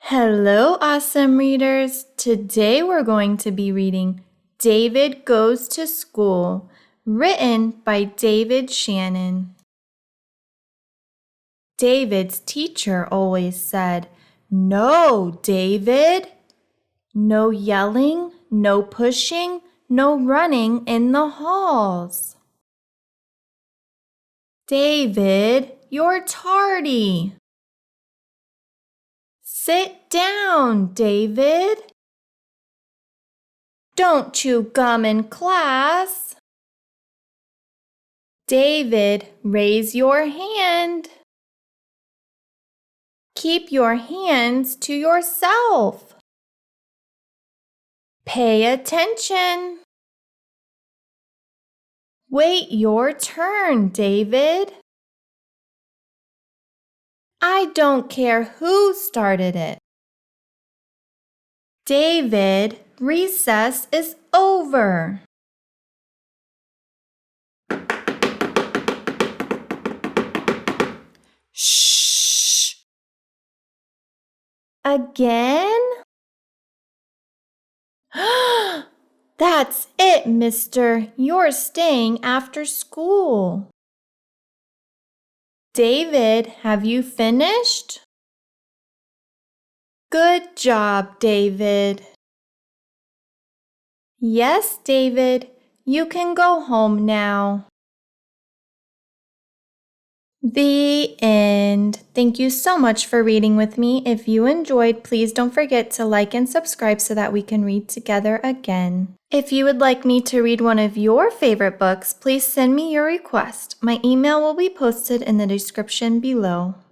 Hello, awesome readers. Today we're going to be reading David Goes to School, written by David Shannon. David's teacher always said, "No, David! No yelling, no pushing, no running in the halls." "David, you're tardy." "Sit down, David." "Don't chew gum in class." "David, raise your hand." "Keep your hands to yourself." "Pay attention." "Wait your turn, David." "I don't care who started it." "David, recess is over." Shh. Again? That's it, mister. You're staying after school. David, have you finished? Good job, David. Yes, David, you can go home now. The end. Thank you so much for reading with me. If you enjoyed, please don't forget to like and subscribe so that we can read together again. If you would like me to read one of your favorite books, please send me your request. My email will be posted in the description below.